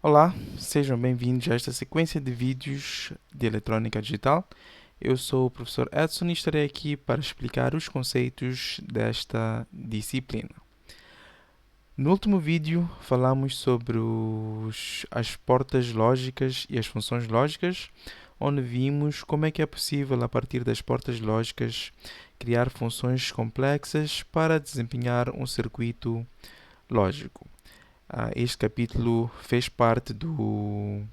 Olá, sejam bem-vindos a esta sequência de vídeos de eletrônica digital. Eu sou o professor Edson e estarei aqui para explicar os conceitos desta disciplina. No último vídeo falamos sobre as portas lógicas e as funções lógicas, onde vimos como é que é possível, a partir das portas lógicas, criar funções complexas para desempenhar um circuito lógico. Este capítulo fez parte do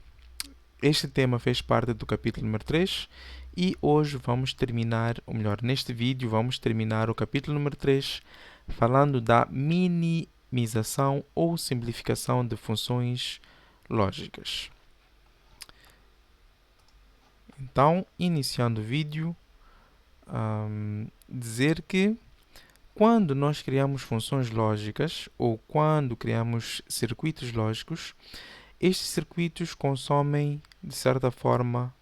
Este tema fez parte do capítulo número 3 e hoje vamos terminar, ou melhor, neste vídeo vamos terminar o capítulo número 3 falando da minimização ou simplificação de funções lógicas. Então, iniciando o vídeo, dizer que quando nós criamos funções lógicas ou quando criamos circuitos lógicos, estes circuitos consomem, de certa forma,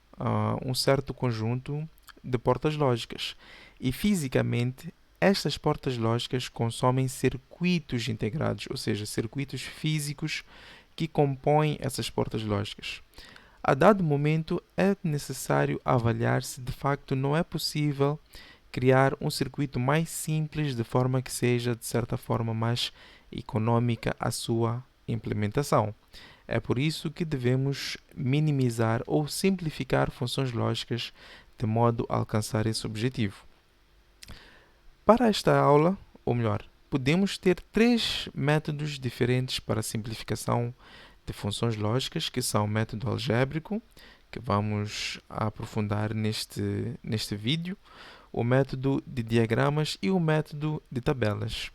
um certo conjunto de portas lógicas. E fisicamente, estas portas lógicas consomem circuitos integrados, ou seja, circuitos físicos que compõem essas portas lógicas. A dado momento, é necessário avaliar se de facto não é possível criar um circuito mais simples de forma que seja, de certa forma, mais econômica a sua implementação. É por isso que devemos minimizar ou simplificar funções lógicas de modo a alcançar esse objetivo. Para esta aula, ou melhor, podemos ter três métodos diferentes para a simplificação de funções lógicas, que são o método algébrico, que vamos aprofundar neste vídeo, o método de diagramas e o método de tabelas.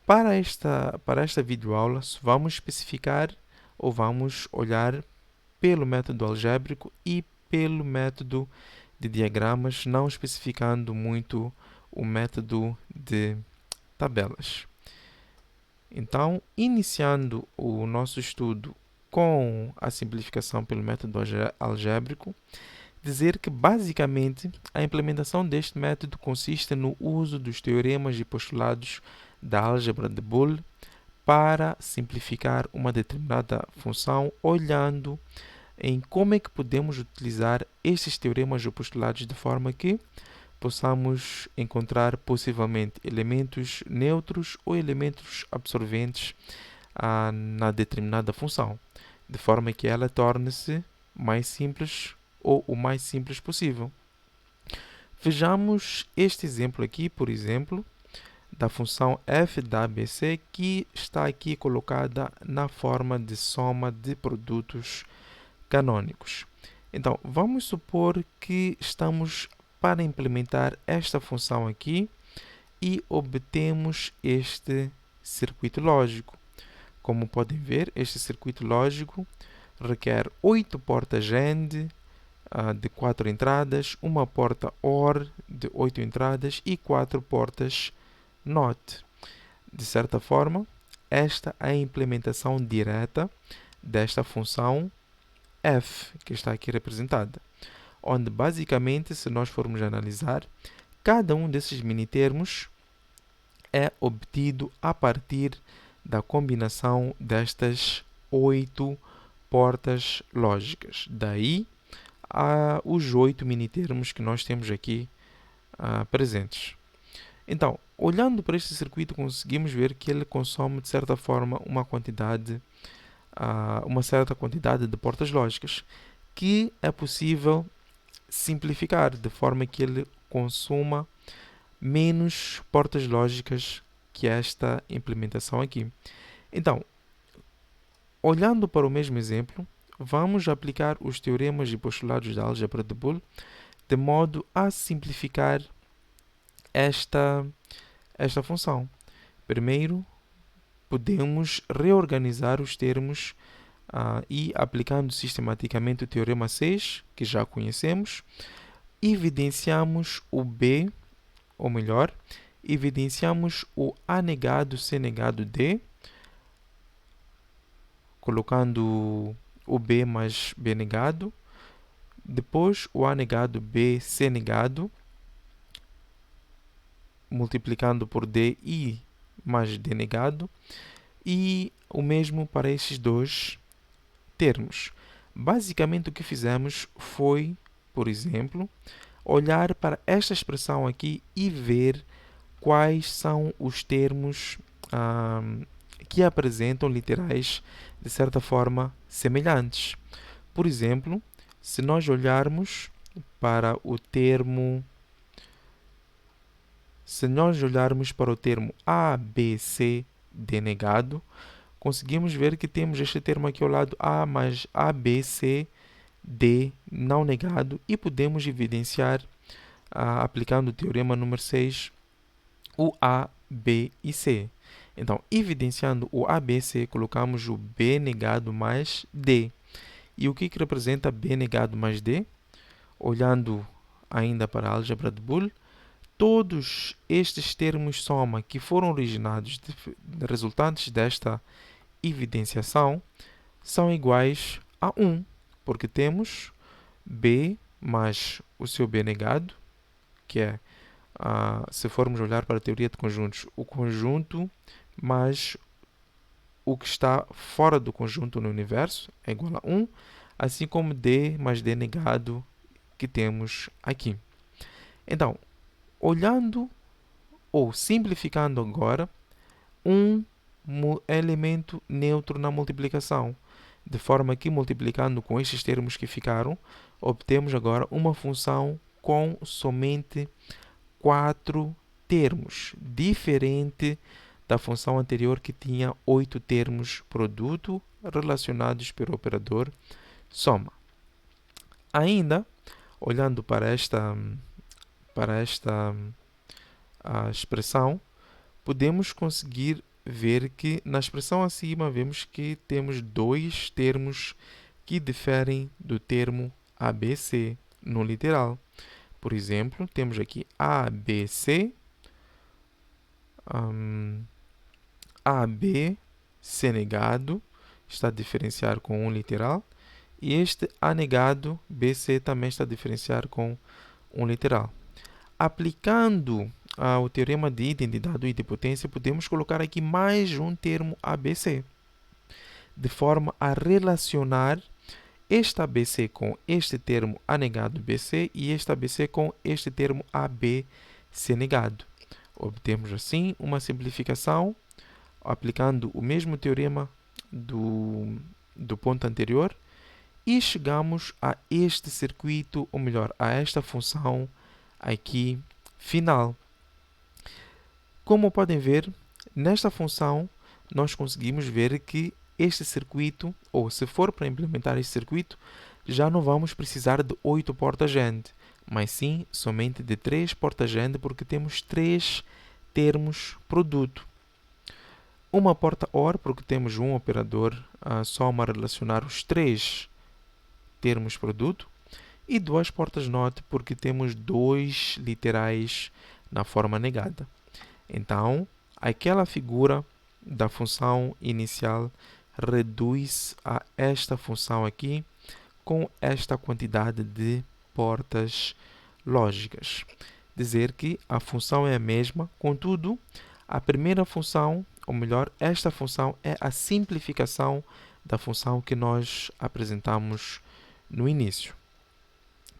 Para esta videoaula, vamos especificar ou vamos olhar pelo método algébrico e pelo método de diagramas, não especificando muito o método de tabelas. Então, iniciando o nosso estudo com a simplificação pelo método algébrico, dizer que basicamente a implementação deste método consiste no uso dos teoremas e postulados da álgebra de Boole para simplificar uma determinada função, olhando em como é que podemos utilizar estes teoremas ou postulados de forma que possamos encontrar possivelmente elementos neutros ou elementos absorventes na determinada função, de forma que ela torne-se mais simples ou o mais simples possível. Vejamos este exemplo aqui, por exemplo, da função f da ABC, que está aqui colocada na forma de soma de produtos canônicos. Então, vamos supor que estamos para implementar esta função aqui e obtemos este circuito lógico. Como podem ver, este circuito lógico requer 8 portas AND de 4 entradas, uma porta OR de 8 entradas e 4 portas NOT. De certa forma, esta é a implementação direta desta função f, que está aqui representada, onde basicamente, se nós formos analisar, cada um desses minitermos é obtido a partir da combinação destas 8 portas lógicas. Daí os 8 minitermos que nós temos aqui presentes. Então, olhando para este circuito, conseguimos ver que ele consome, de certa forma, uma certa quantidade de portas lógicas que é possível simplificar de forma que ele consuma menos portas lógicas que esta implementação aqui. Então, olhando para o mesmo exemplo, vamos aplicar os teoremas e postulados da álgebra de Boole de modo a simplificar esta função. Primeiro, podemos reorganizar os termos e, aplicando sistematicamente o teorema 6, que já conhecemos, evidenciamos o B, ou melhor, evidenciamos o A negado C negado D, colocando o B mais B negado, depois o A negado B C negado, multiplicando por D e mais D negado, e o mesmo para estes dois termos. Basicamente o que fizemos foi, por exemplo, olhar para esta expressão aqui e ver quais são os termos que apresentam literais de certa forma semelhantes. Por exemplo, se nós olharmos para o termo ABC denegado, conseguimos ver que temos este termo aqui ao lado A mais ABC D não negado e podemos evidenciar, aplicando o teorema número 6, o A, B e C. Então, evidenciando o A, B, C, colocamos o B negado mais D. E o que representa B negado mais D? Olhando ainda para a álgebra de Boole, todos estes termos soma que foram originados resultantes desta evidenciação são iguais a 1, porque temos B mais o seu B negado, que é, se formos olhar para a teoria de conjuntos, o conjunto mais o que está fora do conjunto no universo é igual a 1, assim como D mais D negado que temos aqui. Então, olhando ou simplificando agora, um elemento neutro na multiplicação, de forma que multiplicando com estes termos que ficaram, obtemos agora uma função com somente 4 termos, diferente da função anterior que tinha 8 termos produto relacionados pelo operador soma. Ainda, olhando para esta expressão, podemos conseguir ver que na expressão acima vemos que temos 2 termos que diferem do termo ABC no literal. Por exemplo, temos aqui ABC, AB, C negado, está a diferenciar com 1 literal, e este A negado, BC, também está a diferenciar com 1 literal. Aplicando o teorema de identidade ou idempotência, podemos colocar aqui mais um termo ABC, de forma a relacionar este ABC com este termo A negado BC e este ABC com este termo AB C negado. Obtemos assim uma simplificação aplicando o mesmo teorema do ponto anterior e chegamos a este circuito, ou melhor, a esta função aqui final. Como podem ver, nesta função nós conseguimos ver que este circuito, ou se for para implementar este circuito, já não vamos precisar de 8 portas AND, mas sim somente de 3 portas AND, porque temos 3 termos produto. Uma porta OR, porque temos um operador soma a relacionar os 3 termos produto. E 2 portas NOT, porque temos 2 literais na forma negada. Então, aquela figura da função inicial reduz a esta função aqui com esta quantidade de portas lógicas. Dizer que a função é a mesma, contudo, a primeira função, ou melhor, esta função é a simplificação da função que nós apresentamos no início.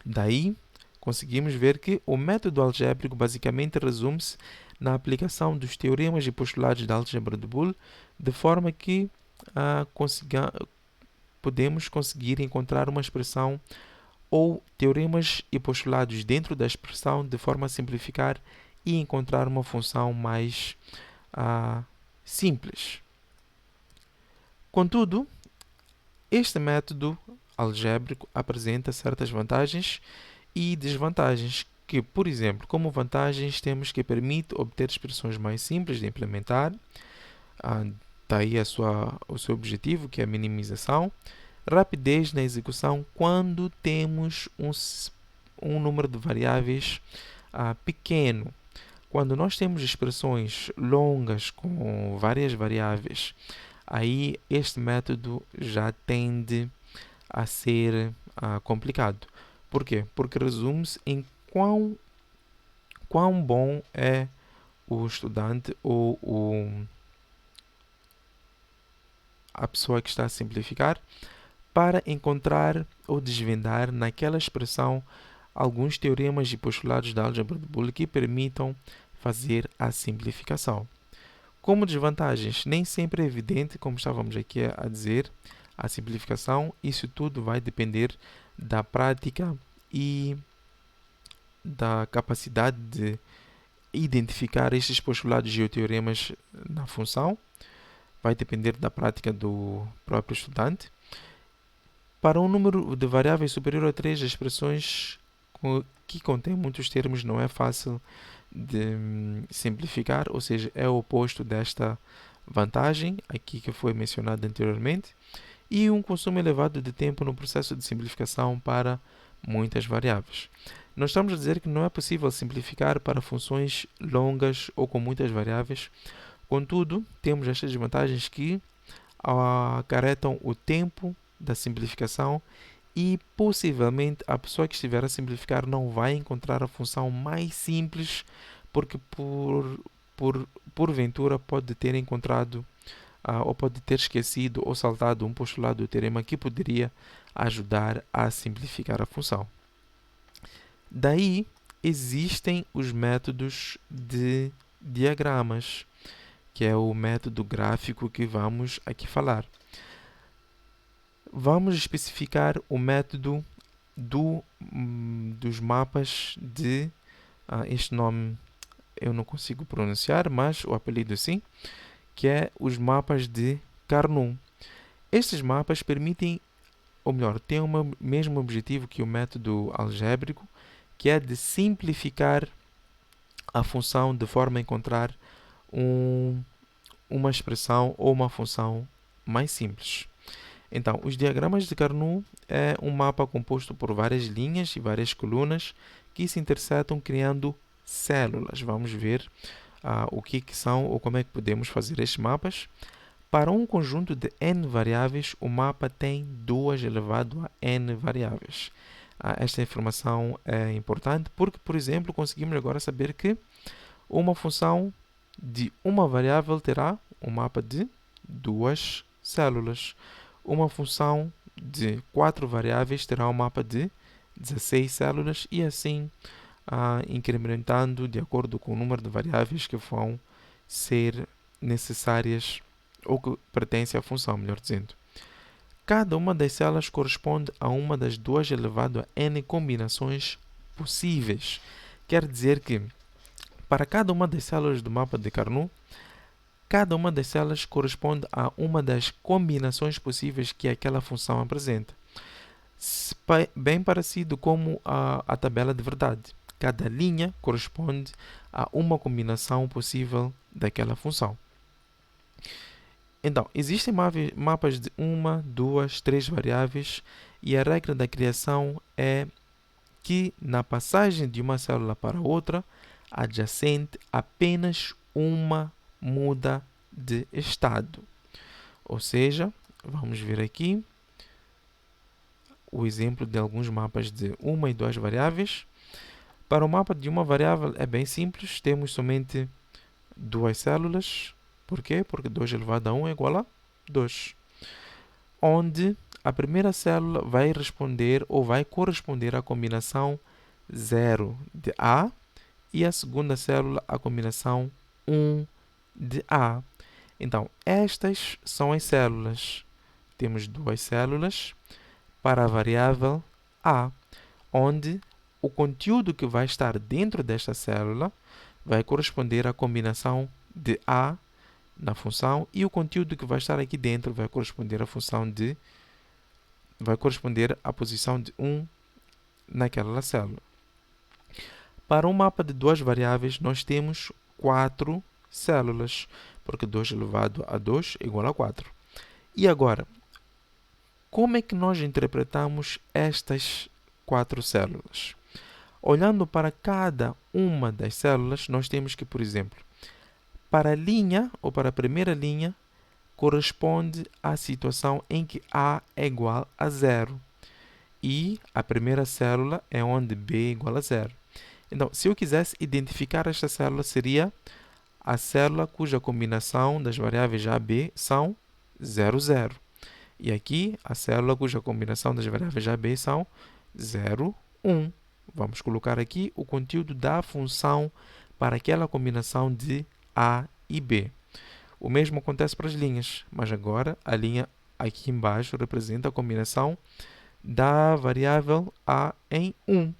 Daí, conseguimos ver que o método algébrico basicamente resume-se na aplicação dos teoremas e postulados da álgebra de Boole, de forma que podemos conseguir encontrar uma expressão ou teoremas e postulados dentro da expressão, de forma a simplificar e encontrar uma função mais simples. Contudo, este método algébrico apresenta certas vantagens e desvantagens que, por exemplo, como vantagens temos que permite obter expressões mais simples de implementar, daí o seu objetivo, que é a minimização, rapidez na execução quando temos um número de variáveis pequeno. Quando nós temos expressões longas com várias variáveis, aí este método já tende a ser complicado. Por quê? Porque resume-se em quão bom é o estudante ou a pessoa que está a simplificar para encontrar ou desvendar naquela expressão alguns teoremas e postulados da álgebra de Boole que permitam fazer a simplificação. Como desvantagens, nem sempre é evidente, como estávamos aqui a dizer, a simplificação. Isso tudo vai depender da prática e da capacidade de identificar estes postulados e teoremas na função. Vai depender da prática do próprio estudante. Para um número de variáveis superior a 3, as expressões que contêm muitos termos não é fácil de simplificar, ou seja, é o oposto desta vantagem aqui que foi mencionada anteriormente, e um consumo elevado de tempo no processo de simplificação para muitas variáveis. Nós estamos a dizer que não é possível simplificar para funções longas ou com muitas variáveis. Contudo, temos estas desvantagens que acarretam o tempo da simplificação e possivelmente a pessoa que estiver a simplificar não vai encontrar a função mais simples porque porventura pode ter encontrado ou pode ter esquecido ou saltado um postulado do teorema que poderia ajudar a simplificar a função. Daí existem os métodos de diagramas, que é o método gráfico que vamos aqui falar. Vamos especificar o método dos mapas de... este nome eu não consigo pronunciar, mas o apelido sim, que é os mapas de Carnot. Estes mapas permitem, ou melhor, têm o mesmo objetivo que o método algébrico, que é de simplificar a função de forma a encontrar uma expressão ou uma função mais simples. Então, os diagramas de Carnot é um mapa composto por várias linhas e várias colunas que se intersetam criando células. Vamos ver o que são ou como é que podemos fazer estes mapas. Para um conjunto de n variáveis, o mapa tem 2 elevado a n variáveis. Esta informação é importante porque, por exemplo, conseguimos agora saber que uma função de uma variável terá um mapa de 2 células. Uma função de 4 variáveis terá um mapa de 16 células e assim incrementando de acordo com o número de variáveis que vão ser necessárias ou que pertencem à função, melhor dizendo. Cada uma das células corresponde a uma das 2 elevado a n combinações possíveis. Quer dizer que, para cada uma das células do mapa de Carnot, cada uma das células corresponde a uma das combinações possíveis que aquela função apresenta. Bem parecido como a tabela de verdade. Cada linha corresponde a uma combinação possível daquela função. Então, existem mapas de 1, 2, 3 variáveis e a regra da criação é que na passagem de uma célula para outra, adjacente, apenas uma muda de estado. Ou seja, vamos ver aqui o exemplo de alguns mapas de 1 e 2 variáveis. Para o mapa de uma variável é bem simples, temos somente 2 células. Por quê? Porque 2 elevado a 1 é igual a 2. Onde a primeira célula vai responder ou vai corresponder à combinação 0 de A e a segunda célula à combinação 1 de A. Então, estas são as células. Temos 2 células para a variável A, onde o conteúdo que vai estar dentro desta célula vai corresponder à combinação de A na função e o conteúdo que vai estar aqui dentro vai corresponder à posição de 1 naquela célula. Para um mapa de 2 variáveis, nós temos 4 células, porque 2 elevado a 2 é igual a 4. E agora, como é que nós interpretamos estas 4 células? Olhando para cada uma das células, nós temos que, por exemplo, para a linha, ou para a primeira linha, corresponde à situação em que A é igual a 0. E a primeira célula é onde B é igual a 0. Então, se eu quisesse identificar esta célula, seria a célula cuja combinação das variáveis A e B são 0, 0. E aqui, a célula cuja combinação das variáveis A e B são 0, 1. Vamos colocar aqui o conteúdo da função para aquela combinação de A e B. O mesmo acontece para as linhas, mas agora a linha aqui embaixo representa a combinação da variável A em 1.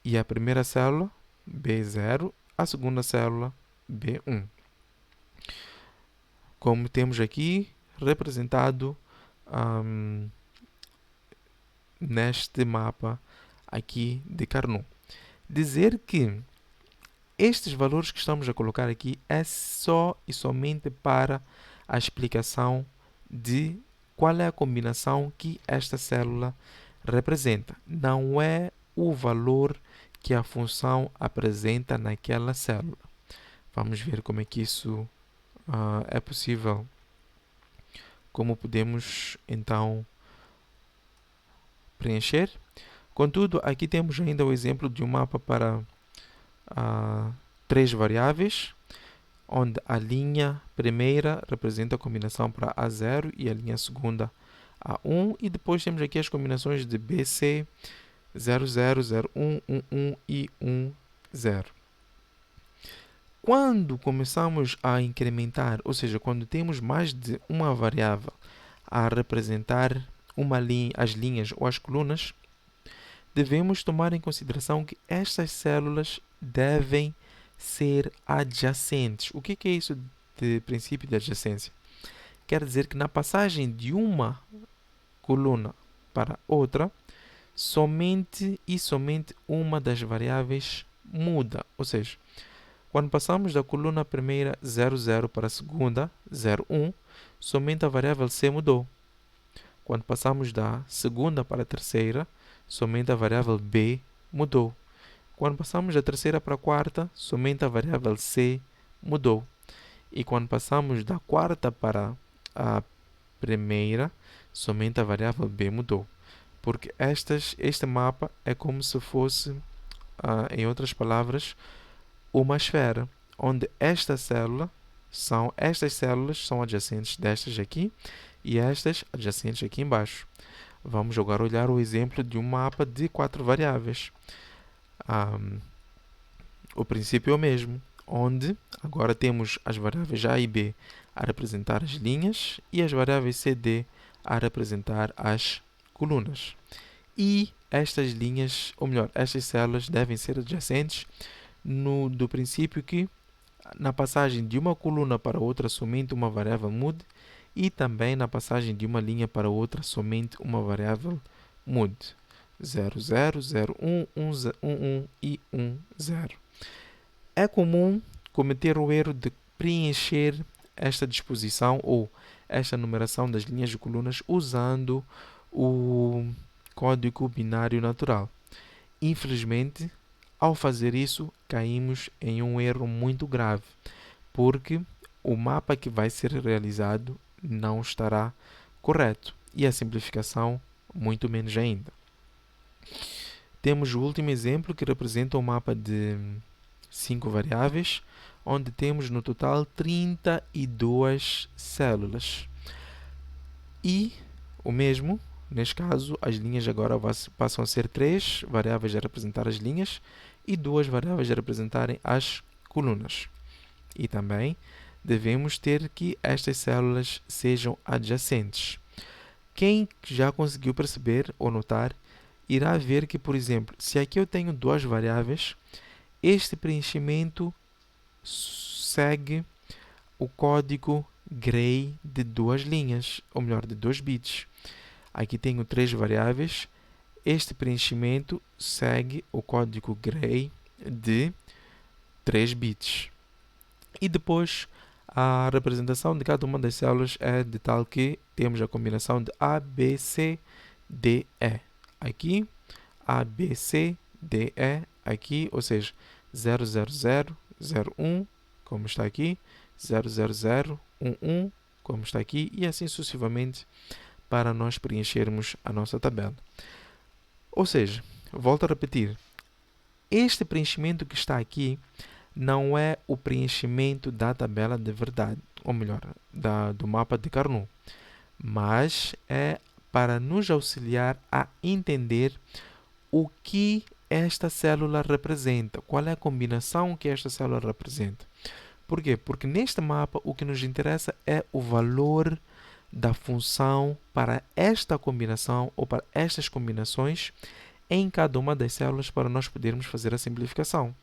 E a primeira célula, B0, a segunda célula, B1. Como temos aqui representado neste mapa aqui de Carnot. Dizer que estes valores que estamos a colocar aqui é só e somente para a explicação de qual é a combinação que esta célula representa. Não é o valor que a função apresenta naquela célula. Vamos ver como é que isso é possível. Como podemos, então, preencher. Contudo, aqui temos ainda o exemplo de um mapa para 3 variáveis, onde a linha primeira representa a combinação para A0 e a linha segunda A1, e depois temos aqui as combinações de BC, 00, 01, 11 e 10. Quando começamos a incrementar, ou seja, quando temos mais de uma variável a representar as linhas ou as colunas, devemos tomar em consideração que estas células devem ser adjacentes. O que é isso de princípio de adjacência? Quer dizer que na passagem de uma coluna para outra, somente uma das variáveis muda. Ou seja, quando passamos da coluna primeira 00 para a segunda 01, somente a variável C mudou. Quando passamos da segunda para a terceira, somente a variável B mudou. Quando passamos da terceira para a quarta, somente a variável C mudou. E quando passamos da quarta para a primeira, somente a variável B mudou. Porque este mapa é como se fosse, em outras palavras, uma esfera, onde estas células são adjacentes destas aqui e estas adjacentes aqui embaixo. Vamos agora olhar o exemplo de um mapa de 4 variáveis. O princípio é o mesmo, onde agora temos as variáveis A e B a representar as linhas e as variáveis C e D a representar as colunas. E estas linhas, ou melhor, estas células devem ser adjacentes do princípio que na passagem de uma coluna para outra somente uma variável mude e também na passagem de uma linha para outra somente uma variável mude. 00, 01, 11 e 10. É comum cometer o erro de preencher esta disposição ou esta numeração das linhas de colunas usando o código binário natural. Infelizmente, ao fazer isso, caímos em um erro muito grave, porque o mapa que vai ser realizado não estará correto e a simplificação muito menos ainda. Temos o último exemplo que representa um mapa de 5 variáveis, onde temos no total 32 células. E o mesmo, neste caso, as linhas agora passam a ser 3 variáveis a representar as linhas e 2 variáveis a representarem as colunas. E também devemos ter que estas células sejam adjacentes. Quem já conseguiu perceber ou notar, irá ver que, por exemplo, se aqui eu tenho 2 variáveis, este preenchimento segue o código Gray de 2 linhas, ou melhor, de 2 bits. Aqui tenho 3 variáveis, este preenchimento segue o código Gray de 3 bits. E depois, a representação de cada uma das células é de tal que temos a combinação de A, B, C, D, E. Aqui, A, B, C, D, E. Aqui, ou seja, 000, 01, como está aqui, 000, 11, como está aqui, e assim sucessivamente para nós preenchermos a nossa tabela. Ou seja, volto a repetir, este preenchimento que está aqui não é o preenchimento da tabela de verdade, ou melhor, do mapa de Carnot. mas é para nos auxiliar a entender o que esta célula representa, qual é a combinação que esta célula representa. Por quê? Porque neste mapa o que nos interessa é o valor da função para esta combinação ou para estas combinações em cada uma das células para nós podermos fazer a simplificação,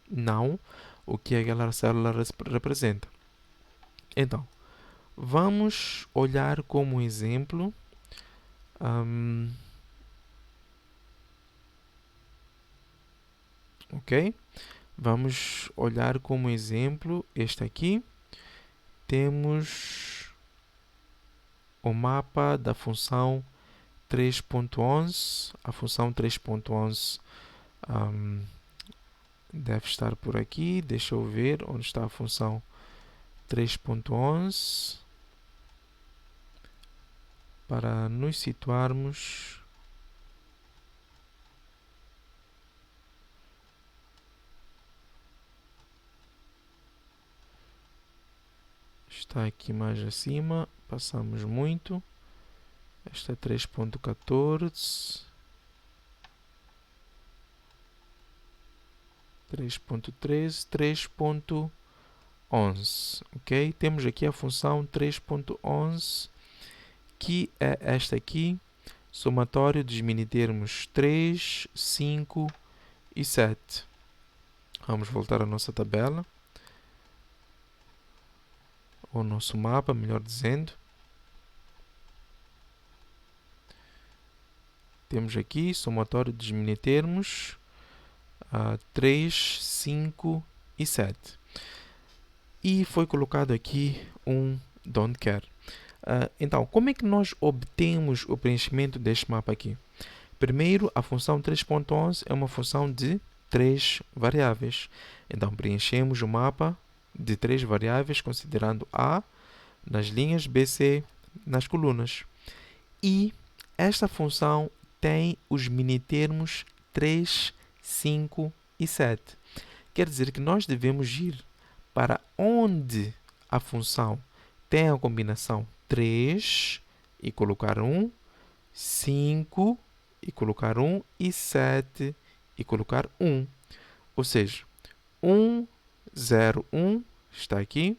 não o que aquela célula representa. Então, vamos olhar como exemplo ok? Vamos olhar como exemplo este aqui. Temos o mapa da função 3.11. A função 3.11 deve estar por aqui. Deixa eu ver onde está a função 3.11 para nos situarmos. Está aqui mais acima, passamos muito. Esta é 3.14, 3.13, 3.11, ok? Temos aqui a função 3.11, que é esta aqui, somatório dos minitermos 3, 5 e 7. Vamos voltar à nossa tabela, ou nosso mapa, melhor dizendo. Temos aqui somatório dos minitermos 3, 5 e 7. E foi colocado aqui um don't care. Então, como é que nós obtemos o preenchimento deste mapa aqui? Primeiro, a função 3.11 é uma função de 3 variáveis. Então, preenchemos o mapa de 3 variáveis, considerando A nas linhas, B, C nas colunas. E esta função tem os minitermos 3, 5 e 7. Quer dizer que nós devemos ir para onde a função tem a combinação 3 e colocar 1, 5 e colocar 1 e 7 e colocar 1. Ou seja, 1, 0, 1 está aqui,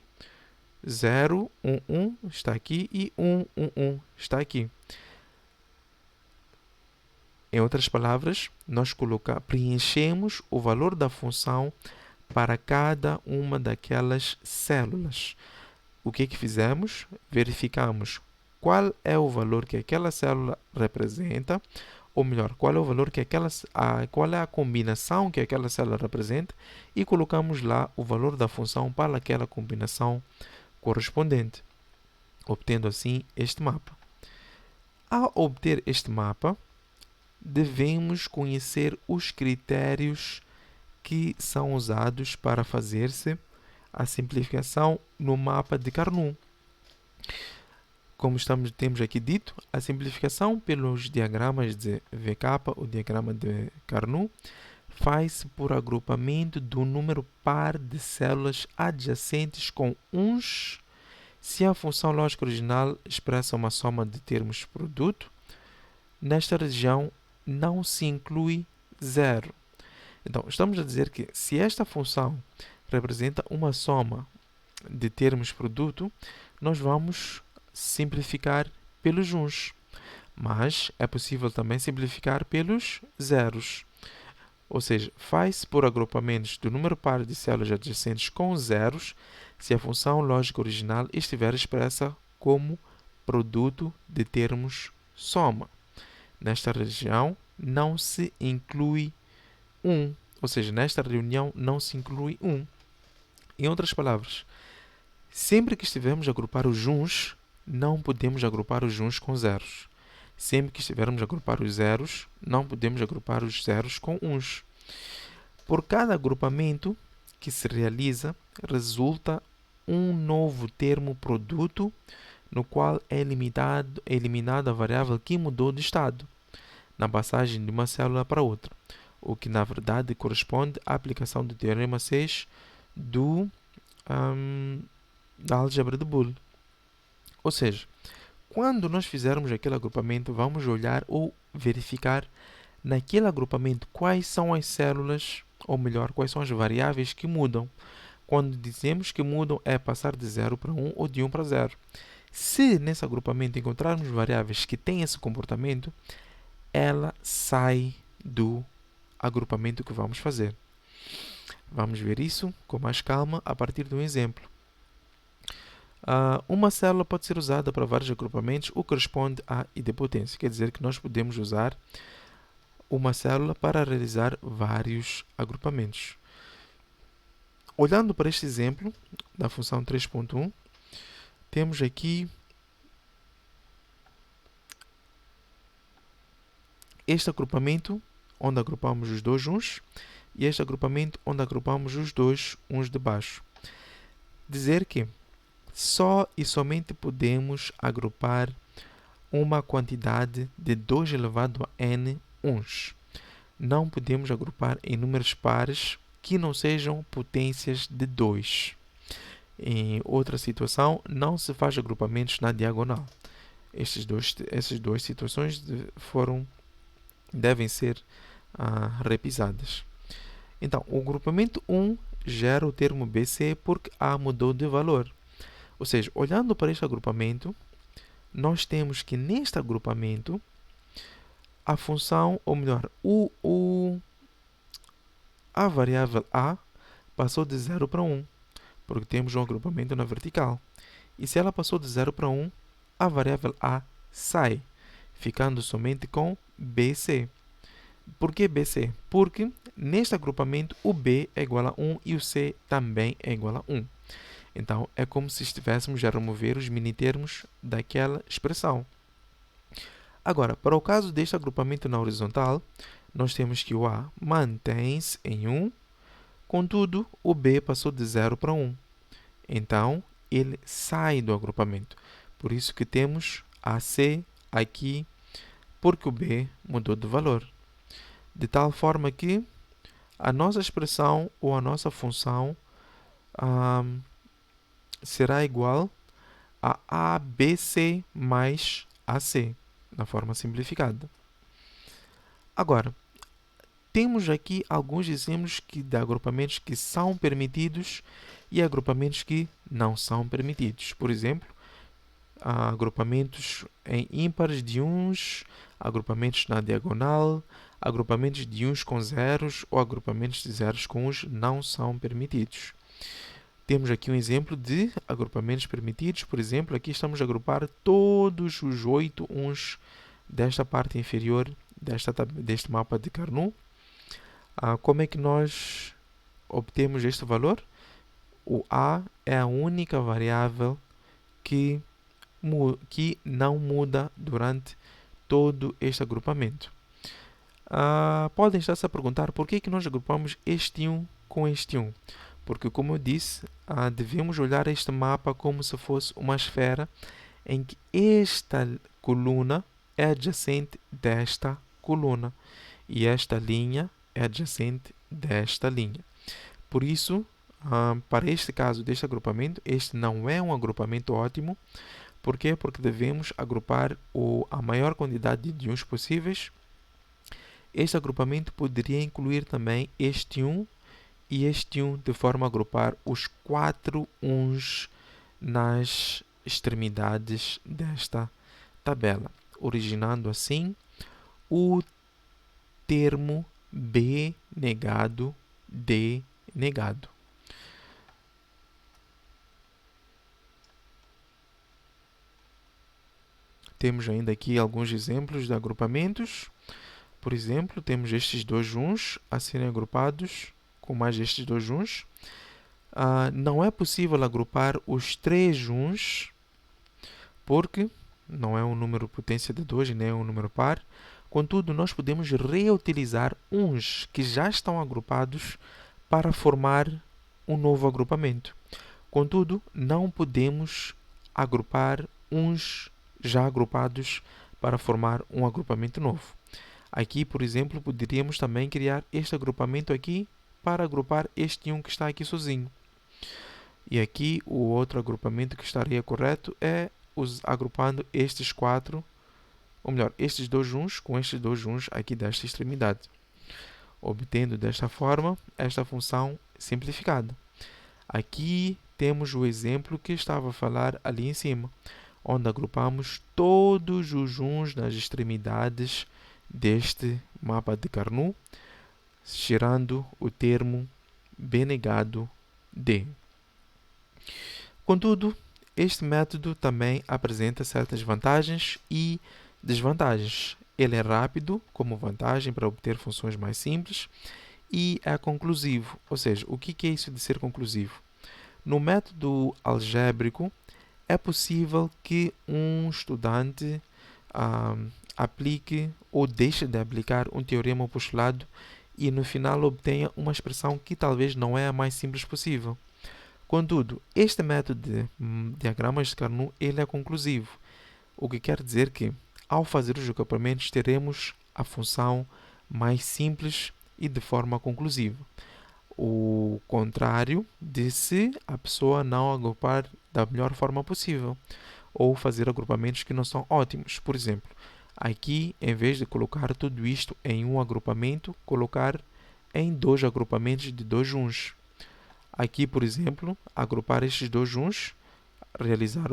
0, 1, 1 está aqui e 1, 1, 1 está aqui. Em outras palavras, nós preenchemos o valor da função para cada uma daquelas células. O que fizemos? Verificamos qual é o valor que aquela célula representa, ou melhor, qual é o valor que qual é a combinação que aquela célula representa, e colocamos lá o valor da função para aquela combinação correspondente, obtendo assim este mapa. Ao obter este mapa, devemos conhecer os critérios que são usados para fazer-se a simplificação no mapa de Carnot. Como temos aqui dito, a simplificação pelos diagramas de VK, o diagrama de Carnot, faz-se por agrupamento do número par de células adjacentes com uns, se a função lógica original expressa uma soma de termos produto. Nesta região não se inclui zero. Então, estamos a dizer que se esta função representa uma soma de termos produto, nós vamos simplificar pelos uns. Mas é possível também simplificar pelos zeros. Ou seja, faz-se por agrupamentos do número par de células adjacentes com zeros se a função lógica original estiver expressa como produto de termos soma. Nesta região não se inclui 1, ou seja, nesta reunião não se inclui 1. Em outras palavras, sempre que estivermos a agrupar os uns, não podemos agrupar os uns com zeros. Sempre que estivermos a agrupar os zeros, não podemos agrupar os zeros com uns. Por cada agrupamento que se realiza, resulta um novo termo produto, no qual é eliminada a variável que mudou de estado na passagem de uma célula para outra, o que na verdade corresponde à aplicação do teorema 6 da álgebra de Boole. Ou seja, quando nós fizermos aquele agrupamento, vamos olhar ou verificar naquele agrupamento quais são as células, ou melhor, quais são as variáveis que mudam. Quando dizemos que mudam, é passar de 0 para 1 ou de 1 para 0. Se nesse agrupamento encontrarmos variáveis que têm esse comportamento, ela sai do agrupamento que vamos fazer. Vamos ver isso com mais calma a partir de um exemplo. Uma célula pode ser usada para vários agrupamentos, o que corresponde à idempotência. Quer dizer que nós podemos usar uma célula para realizar vários agrupamentos. Olhando para este exemplo da função 3.1, temos aqui este agrupamento onde agrupamos os dois uns e este agrupamento onde agrupamos os dois uns de baixo. Dizer que só e somente podemos agrupar uma quantidade de 2 elevado a n uns. Não podemos agrupar em números pares que não sejam potências de 2. Em outra situação, não se faz agrupamentos na diagonal. Essas duas situações devem ser repisadas. Então, o agrupamento 1 gera o termo BC porque A mudou de valor. Ou seja, olhando para este agrupamento, nós temos que neste agrupamento a função, ou melhor, a variável A passou de 0 para 1, porque temos um agrupamento na vertical. E se ela passou de 0 para 1, a variável A sai, ficando somente com BC. Por que BC? Porque neste agrupamento o B é igual a 1 e o C também é igual a 1. Então, é como se estivéssemos a remover os minitermos daquela expressão. Agora, para o caso deste agrupamento na horizontal, nós temos que o A mantém-se em 1, contudo, o B passou de 0 para 1. Então, ele sai do agrupamento. Por isso que temos AC aqui, porque o B mudou de valor. De tal forma que a nossa expressão ou a nossa função será igual a ABC mais AC, na forma simplificada. Agora, temos aqui alguns exemplos de agrupamentos que são permitidos e agrupamentos que não são permitidos. Por exemplo, agrupamentos em ímpares de uns, agrupamentos na diagonal, agrupamentos de uns com zeros ou agrupamentos de zeros com uns não são permitidos. Temos aqui um exemplo de agrupamentos permitidos. Por exemplo, aqui estamos a agrupar todos os 8 uns desta parte inferior deste mapa de Carnot. Como é que nós obtemos este valor? O A é a única variável que não muda durante todo este agrupamento. Podem estar se a perguntar por que nós agrupamos este 1 com este 1. Porque, como eu disse, devemos olhar este mapa como se fosse uma esfera em que esta coluna é adjacente desta coluna e esta linha é adjacente desta linha. Por isso, para este caso deste agrupamento, este não é um agrupamento ótimo. Por quê? Porque devemos agrupar a maior quantidade de uns possíveis. Este agrupamento poderia incluir também este 1 e este 1, de forma a agrupar os 4 uns nas extremidades desta tabela, originando assim o termo B negado D negado. Temos ainda aqui alguns exemplos de agrupamentos. Por exemplo, temos estes dois uns a serem agrupados com mais estes dois uns. Não é possível agrupar os 3 uns, porque não é um número potência de 2 e nem é um número par. Contudo, nós podemos reutilizar uns que já estão agrupados para formar um novo agrupamento. Contudo, não podemos agrupar uns já agrupados para formar um agrupamento novo. Aqui, por exemplo, poderíamos também criar este agrupamento aqui para agrupar este 1 que está aqui sozinho. E aqui o outro agrupamento que estaria correto é agrupando estes quatro, ou melhor, estes dois juns com estes dois juns aqui desta extremidade, obtendo desta forma esta função simplificada. Aqui temos o exemplo que estava a falar ali em cima, onde agrupamos todos os juns nas extremidades deste mapa de Carnot, tirando o termo B negado D. Contudo, este método também apresenta certas vantagens e desvantagens. Ele é rápido, como vantagem para obter funções mais simples, e é conclusivo. Ou seja, o que é isso de ser conclusivo? No método algébrico, é possível que um estudante aplique ou deixe de aplicar um teorema ou postulado e no final obtenha uma expressão que talvez não é a mais simples possível. Contudo, este método de diagramas de Carnot ele é conclusivo, o que quer dizer que, ao fazer os agrupamentos, teremos a função mais simples e de forma conclusiva. O contrário de se a pessoa não agrupar da melhor forma possível ou fazer agrupamentos que não são ótimos. Por exemplo, aqui, em vez de colocar tudo isto em um agrupamento, colocar em dois agrupamentos de dois juns. Aqui, por exemplo, agrupar estes dois juns, realizar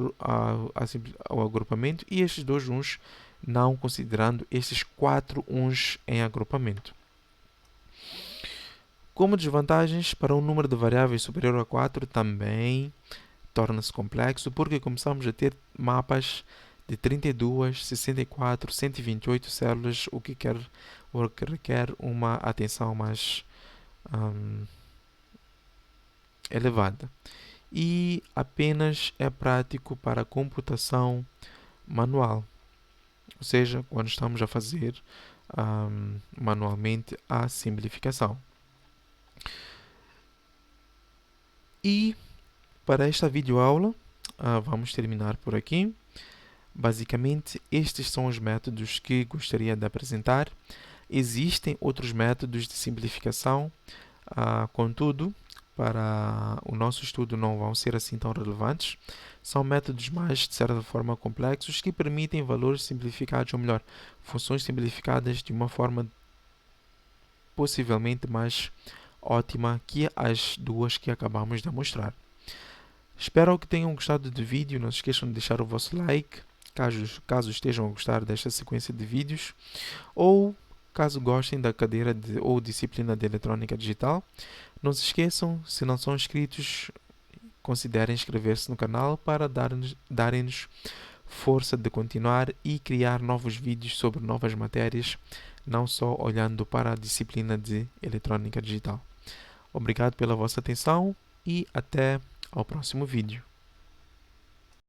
o agrupamento e estes dois juns não considerando estes quatro uns em agrupamento. Como desvantagens, para um número de variáveis superior a 4 também torna-se complexo, porque começamos a ter mapas de 32, 64, 128 células, o que requer uma atenção mais elevada. E apenas é prático para a computação manual, ou seja, quando estamos a fazer manualmente a simplificação. E para esta videoaula, vamos terminar por aqui. Basicamente, estes são os métodos que gostaria de apresentar. Existem outros métodos de simplificação, contudo, para o nosso estudo não vão ser assim tão relevantes. São métodos mais, de certa forma, complexos que permitem valores simplificados, ou melhor, funções simplificadas de uma forma possivelmente mais ótima que as duas que acabamos de mostrar. Espero que tenham gostado do vídeo. Não se esqueçam de deixar o vosso like, caso estejam a gostar desta sequência de vídeos, ou caso gostem da cadeira ou disciplina de eletrônica digital. Não se esqueçam, se não são inscritos, considerem inscrever-se no canal para darem-nos força de continuar e criar novos vídeos sobre novas matérias, não só olhando para a disciplina de eletrônica digital. Obrigado pela vossa atenção e até ao próximo vídeo.